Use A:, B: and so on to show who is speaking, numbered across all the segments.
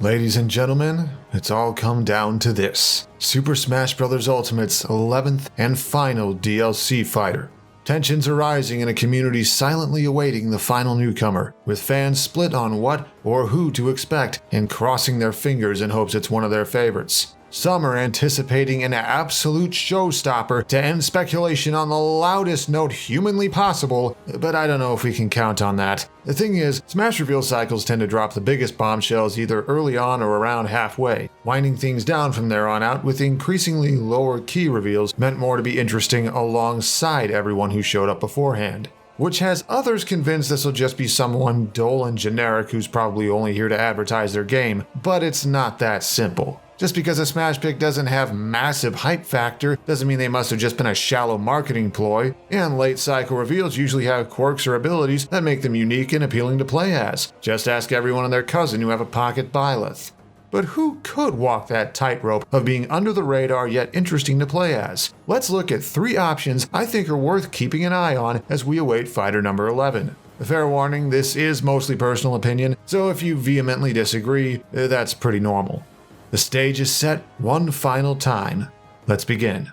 A: Ladies and gentlemen, it's all come down to this. Super Smash Bros. Ultimate's 11th and final DLC fighter. Tensions are rising in a community silently awaiting the final newcomer, with fans split on what or who to expect and crossing their fingers in hopes it's one of their favorites. Some are anticipating an absolute showstopper to end speculation on the loudest note humanly possible, but I don't know if we can count on that. The thing is, Smash reveal cycles tend to drop the biggest bombshells either early on or around halfway, winding things down from there on out with increasingly lower key reveals meant more to be interesting alongside everyone who showed up beforehand. Which has others convinced this will just be someone dull and generic who's probably only here to advertise their game, but it's not that simple. Just because a Smash pick doesn't have massive hype factor doesn't mean they must have just been a shallow marketing ploy, and late cycle reveals usually have quirks or abilities that make them unique and appealing to play as. Just ask everyone and their cousin who have a pocket Byleth. But who could walk that tightrope of being under the radar yet interesting to play as? Let's look at 3 options I think are worth keeping an eye on as we await fighter number 11. A fair warning, this is mostly personal opinion, so if you vehemently disagree, that's pretty normal. The stage is set one final time. Let's begin.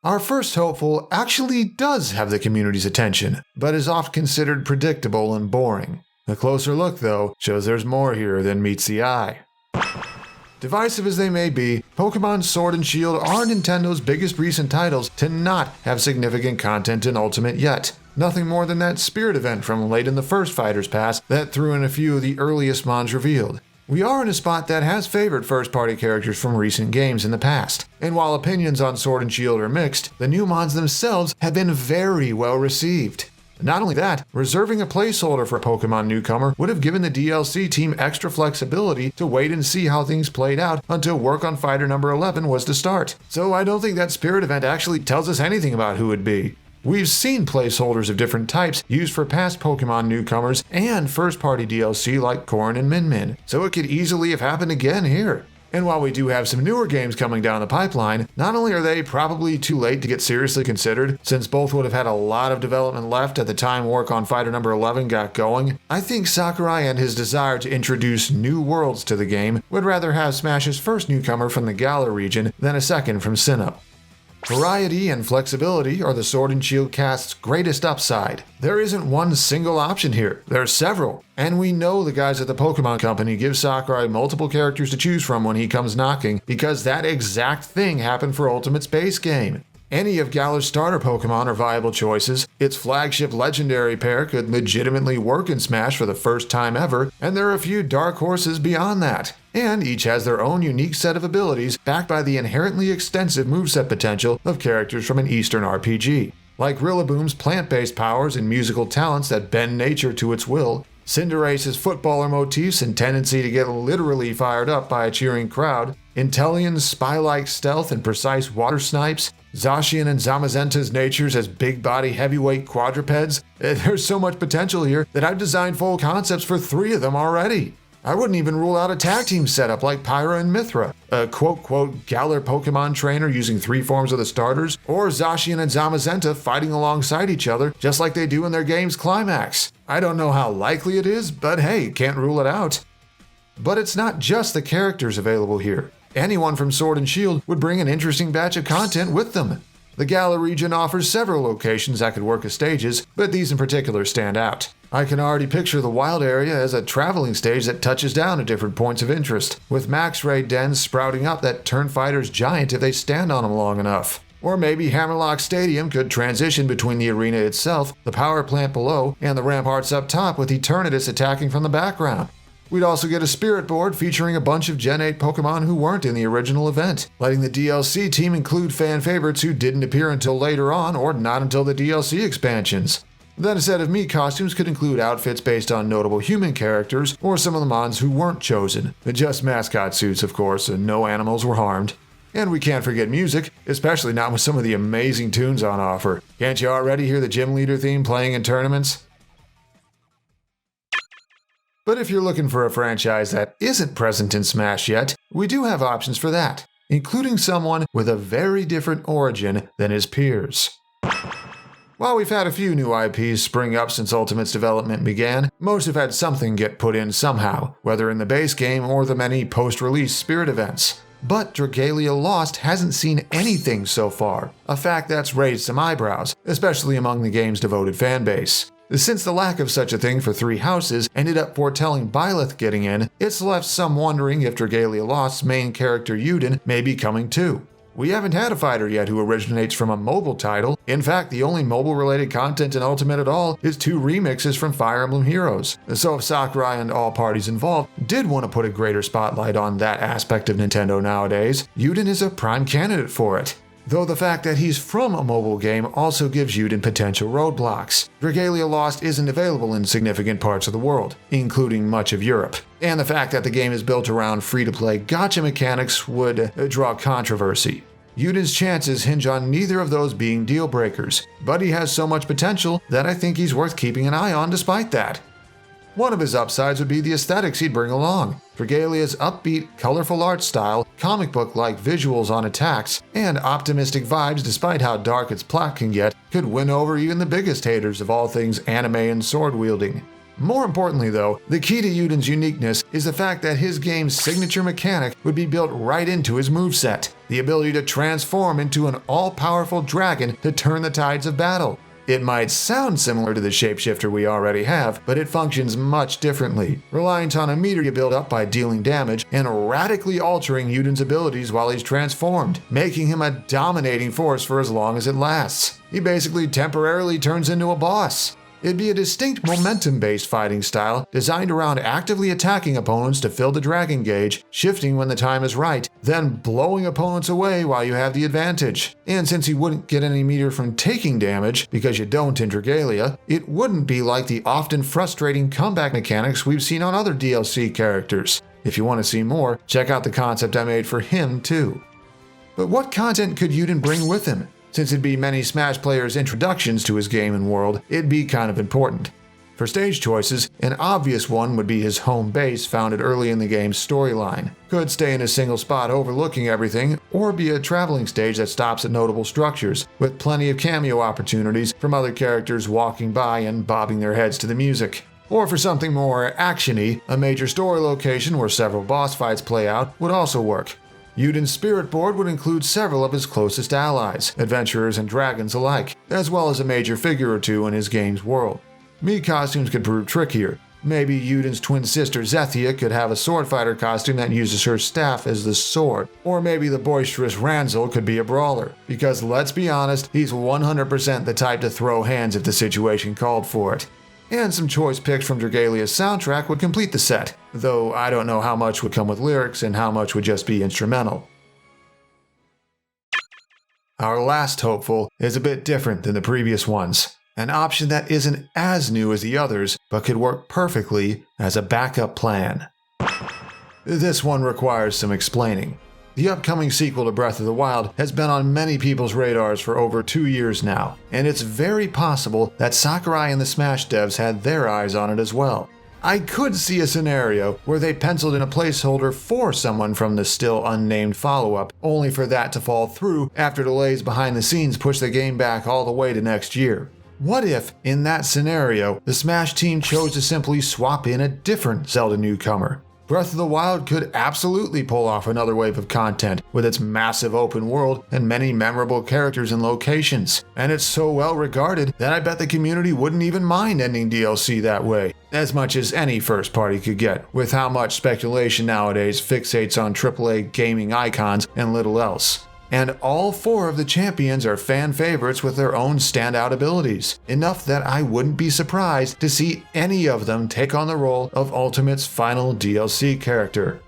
A: Our first hopeful actually does have the community's attention, but is oft considered predictable and boring. A closer look, though, shows there's more here than meets the eye. Divisive as they may be, Pokémon Sword and Shield are Nintendo's biggest recent titles to not have significant content in Ultimate yet. Nothing more than that Spirit event from late in the first Fighter's Pass that threw in a few of the earliest mons revealed. We are in a spot that has favored first-party characters from recent games in the past, and while opinions on Sword and Shield are mixed, the new mods themselves have been very well received. Not only that, reserving a placeholder for Pokemon Newcomer would have given the DLC team extra flexibility to wait and see how things played out until work on fighter number 11 was to start. So I don't think that Spirit event actually tells us anything about who it'd be. We've seen placeholders of different types used for past Pokemon newcomers and first-party DLC like Corrin and Min Min, so it could easily have happened again here. And while we do have some newer games coming down the pipeline, not only are they probably too late to get seriously considered, since both would have had a lot of development left at the time work on fighter number 11 got going, I think Sakurai and his desire to introduce new worlds to the game would rather have Smash's first newcomer from the Galar region than a second from Sinnoh. Variety and flexibility are the Sword and Shield cast's greatest upside. There isn't one single option here, there are several. And we know the guys at the Pokemon Company give Sakurai multiple characters to choose from when he comes knocking, because that exact thing happened for Ultimate's base game. Any of Galar's starter Pokemon are viable choices, its flagship legendary pair could legitimately work in Smash for the first time ever, and there are a few dark horses beyond that. And each has their own unique set of abilities backed by the inherently extensive moveset potential of characters from an Eastern RPG. Like Rillaboom's plant-based powers and musical talents that bend nature to its will, Cinderace's footballer motifs and tendency to get literally fired up by a cheering crowd, Intellion's spy-like stealth and precise water snipes, Zacian and Zamazenta's natures as big-body heavyweight quadrupeds. There's so much potential here that I've designed full concepts for 3 of them already. I wouldn't even rule out a tag team setup like Pyra and Mithra, a quote-quote Galar Pokemon trainer using 3 forms of the starters, or Zacian and Zamazenta fighting alongside each other just like they do in their game's climax. I don't know how likely it is, but hey, can't rule it out. But it's not just the characters available here. Anyone from Sword and Shield would bring an interesting batch of content with them. The Galar region offers several locations that could work as stages, but these in particular stand out. I can already picture the wild area as a traveling stage that touches down at different points of interest, with max raid dens sprouting up that turn fighters giant if they stand on them long enough. Or maybe Hammerlock Stadium could transition between the arena itself, the power plant below, and the ramparts up top with Eternatus attacking from the background. We'd also get a spirit board featuring a bunch of Gen 8 Pokemon who weren't in the original event, letting the DLC team include fan favorites who didn't appear until later on or not until the DLC expansions. Then a set of Mii costumes could include outfits based on notable human characters or some of the mons who weren't chosen. Just mascot suits, of course, and no animals were harmed. And we can't forget music, especially not with some of the amazing tunes on offer. Can't you already hear the gym leader theme playing in tournaments? But if you're looking for a franchise that isn't present in Smash yet, we do have options for that, including someone with a very different origin than his peers. While we've had a few new IPs spring up since Ultimate's development began, most have had something get put in somehow, whether in the base game or the many post-release Spirit events. But Dragalia Lost hasn't seen anything so far, a fact that's raised some eyebrows, especially among the game's devoted fanbase. Since the lack of such a thing for three houses ended up foretelling Byleth getting in, it's left some wondering if Dragalia Lost's main character Yuden may be coming too. We haven't had a fighter yet who originates from a mobile title. In fact, the only mobile-related content in Ultimate at all is 2 remixes from Fire Emblem Heroes. So if Sakurai and all parties involved did want to put a greater spotlight on that aspect of Nintendo nowadays, Yuden is a prime candidate for it. Though the fact that he's from a mobile game also gives Yuden potential roadblocks. Dragalia Lost isn't available in significant parts of the world, including much of Europe. And the fact that the game is built around free-to-play gacha mechanics would draw controversy. Yuden's chances hinge on neither of those being deal breakers, but he has so much potential that I think he's worth keeping an eye on despite that. One of his upsides would be the aesthetics he'd bring along. Dragalia's upbeat, colorful art style, comic book-like visuals on attacks, and optimistic vibes despite how dark its plot can get could win over even the biggest haters of all things anime and sword-wielding. More importantly though, the key to Yuden's uniqueness is the fact that his game's signature mechanic would be built right into his moveset, the ability to transform into an all-powerful dragon to turn the tides of battle. It might sound similar to the shapeshifter we already have, but it functions much differently, reliant on a meter you build up by dealing damage and radically altering Yuden's abilities while he's transformed, making him a dominating force for as long as it lasts. He basically temporarily turns into a boss. It'd be a distinct momentum-based fighting style designed around actively attacking opponents to fill the dragon gauge, shifting when the time is right, then blowing opponents away while you have the advantage. And since you wouldn't get any meter from taking damage, because you don't in Dragalia, it wouldn't be like the often frustrating comeback mechanics we've seen on other DLC characters. If you want to see more, check out the concept I made for him too. But what content could Yuden bring with him? Since it'd be many Smash players' introductions to his game and world, it'd be kind of important. For stage choices, an obvious one would be his home base founded early in the game's storyline. Could stay in a single spot overlooking everything, or be a traveling stage that stops at notable structures, with plenty of cameo opportunities from other characters walking by and bobbing their heads to the music. Or for something more action-y, a major story location where several boss fights play out would also work. Yuden's spirit board would include several of his closest allies, adventurers and dragons alike, as well as a major figure or two in his game's world. Mii costumes could prove trickier. Maybe Yuden's twin sister Zethia could have a sword fighter costume that uses her staff as the sword, or maybe the boisterous Ranzel could be a brawler, because let's be honest, he's 100% the type to throw hands if the situation called for it. And some choice picks from Dragalia's soundtrack would complete the set, though I don't know how much would come with lyrics and how much would just be instrumental. Our last hopeful is a bit different than the previous ones, an option that isn't as new as the others, but could work perfectly as a backup plan. This one requires some explaining. The upcoming sequel to Breath of the Wild has been on many people's radars for over 2 years now, and it's very possible that Sakurai and the Smash devs had their eyes on it as well. I could see a scenario where they penciled in a placeholder for someone from the still unnamed follow-up, only for that to fall through after delays behind the scenes push the game back all the way to next year. What if, in that scenario, the Smash team chose to simply swap in a different Zelda newcomer? Breath of the Wild could absolutely pull off another wave of content with its massive open world and many memorable characters and locations, and it's so well regarded that I bet the community wouldn't even mind ending DLC that way, as much as any first party could get, with how much speculation nowadays fixates on AAA gaming icons and little else. And all 4 of the champions are fan favorites with their own standout abilities, enough that I wouldn't be surprised to see any of them take on the role of Ultimate's final DLC character.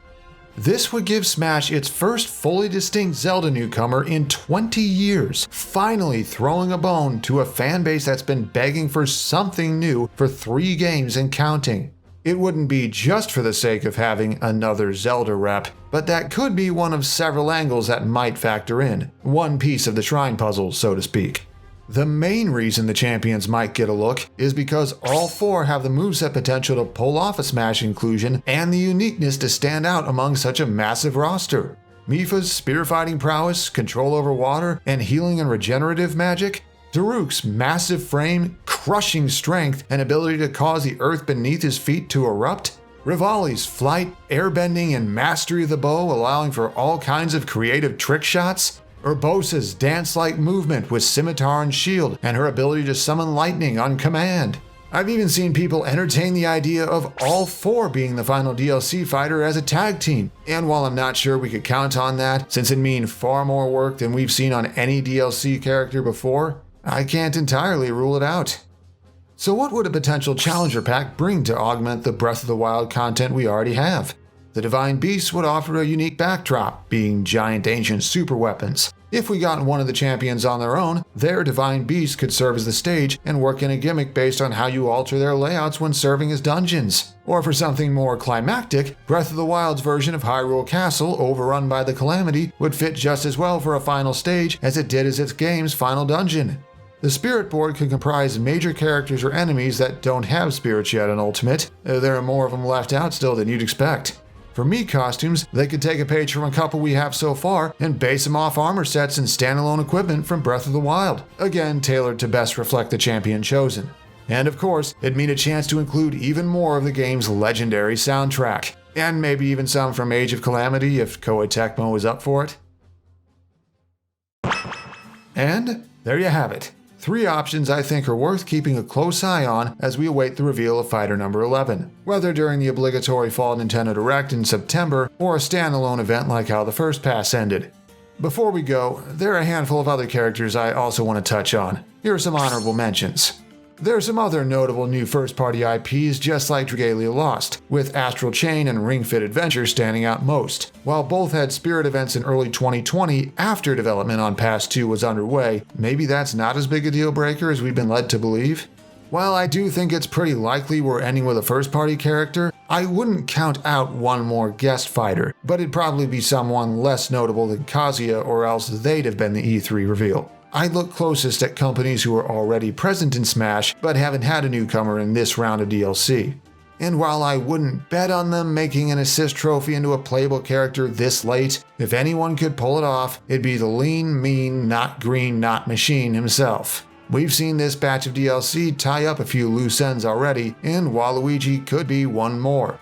A: This would give Smash its first fully distinct Zelda newcomer in 20 years, finally throwing a bone to a fanbase that's been begging for something new for 3 games and counting. It wouldn't be just for the sake of having another Zelda rep, but that could be one of several angles that might factor in, one piece of the shrine puzzle, so to speak. The main reason the champions might get a look is because all 4 have the moveset potential to pull off a Smash inclusion and the uniqueness to stand out among such a massive roster. Mipha's spear fighting prowess, control over water, and healing and regenerative magic? Daruk's massive frame, crushing strength, and ability to cause the earth beneath his feet to erupt? Rivali's flight, airbending, and mastery of the bow allowing for all kinds of creative trick shots? Urbosa's dance-like movement with scimitar and shield and her ability to summon lightning on command? I've even seen people entertain the idea of all four being the final DLC fighter as a tag team, and while I'm not sure we could count on that since it'd mean far more work than we've seen on any DLC character before, I can't entirely rule it out. So what would a potential challenger pack bring to augment the Breath of the Wild content we already have? The Divine Beasts would offer a unique backdrop, being giant ancient super weapons. If we got one of the champions on their own, their Divine Beast could serve as the stage and work in a gimmick based on how you alter their layouts when serving as dungeons. Or for something more climactic, Breath of the Wild's version of Hyrule Castle, overrun by the Calamity, would fit just as well for a final stage as it did as its game's final dungeon. The Spirit Board could comprise major characters or enemies that don't have spirits yet in Ultimate. There are more of them left out still than you'd expect. For Mii costumes, they could take a page from a couple we have so far and base them off armor sets and standalone equipment from Breath of the Wild, again tailored to best reflect the champion chosen. And of course, it'd mean a chance to include even more of the game's legendary soundtrack, and maybe even some from Age of Calamity if Koei Tecmo is up for it. And there you have it. 3 options I think are worth keeping a close eye on as we await the reveal of Fighter number 11, whether during the obligatory Fall Nintendo Direct in September or a standalone event like how the first pass ended. Before we go, there are a handful of other characters I also want to touch on. Here are some honorable mentions. There are some other notable new first-party IPs just like Dragalia Lost, with Astral Chain and Ring Fit Adventure standing out most. While both had Spirit events in early 2020 after development on Pass 2 was underway, maybe that's not as big a deal breaker as we've been led to believe. While I do think it's pretty likely we're ending with a first-party character, I wouldn't count out one more guest fighter, but it'd probably be someone less notable than Kazuya or else they'd have been the E3 reveal. I'd look closest at companies who are already present in Smash but haven't had a newcomer in this round of DLC. And while I wouldn't bet on them making an assist trophy into a playable character this late, if anyone could pull it off, it'd be the lean, mean, not green, not machine himself. We've seen this batch of DLC tie up a few loose ends already, and Waluigi could be one more.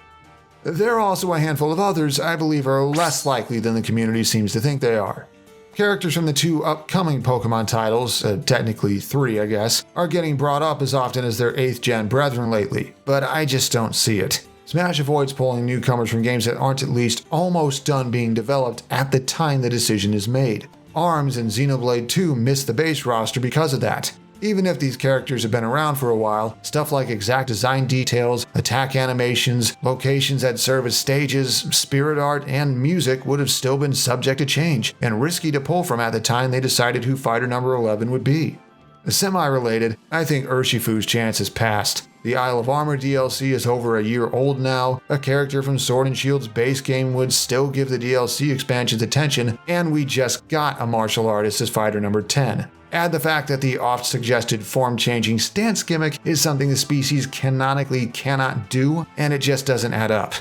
A: There are also a handful of others I believe are less likely than the community seems to think they are. Characters from the 2 upcoming Pokemon titles, technically 3 I guess, are getting brought up as often as their 8th gen brethren lately, but I just don't see it. Smash avoids pulling newcomers from games that aren't at least almost done being developed at the time the decision is made. ARMS and Xenoblade 2 miss the base roster because of that. Even if these characters have been around for a while, stuff like exact design details, attack animations, locations that serve as stages, spirit art, and music would have still been subject to change, and risky to pull from at the time they decided who Fighter number 11 would be. Semi-related, I think Urshifu's chance has passed. The Isle of Armor DLC is over a year old now, a character from Sword and Shield's base game would still give the DLC expansions attention, and we just got a martial artist as Fighter number 10. Add the fact that the oft-suggested form-changing stance gimmick is something the species canonically cannot do, and it just doesn't add up.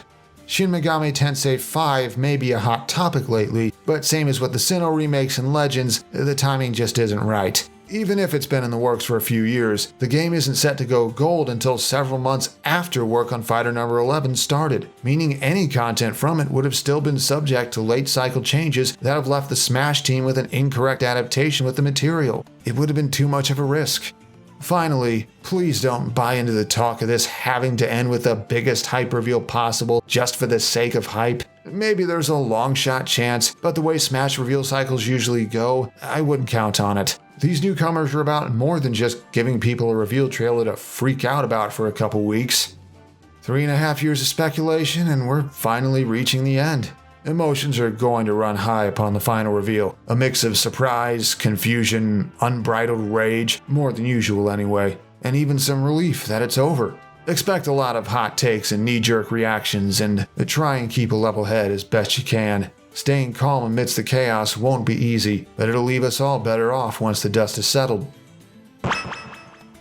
A: Shin Megami Tensei 5 may be a hot topic lately, but same as with the Sinnoh remakes and Legends, the timing just isn't right. Even if it's been in the works for a few years, the game isn't set to go gold until several months after work on Fighter number 11 started, meaning any content from it would have still been subject to late cycle changes that have left the Smash team with an incorrect adaptation with the material. It would have been too much of a risk. Finally, please don't buy into the talk of this having to end with the biggest hype reveal possible just for the sake of hype. Maybe there's a long shot chance, but the way Smash reveal cycles usually go, I wouldn't count on it. These newcomers are about more than just giving people a reveal trailer to freak out about for a couple weeks. 3.5 years of speculation and we're finally reaching the end. Emotions are going to run high upon the final reveal. A mix of surprise, confusion, unbridled rage, more than usual anyway, and even some relief that it's over. Expect a lot of hot takes and knee-jerk reactions, and try and keep a level head as best you can. Staying calm amidst the chaos won't be easy, but it'll leave us all better off once the dust is settled.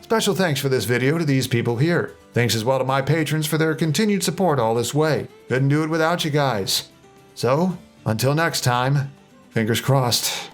A: Special thanks for this video to these people here. Thanks as well to my patrons for their continued support all this way. Couldn't do it without you guys. So, until next time, fingers crossed.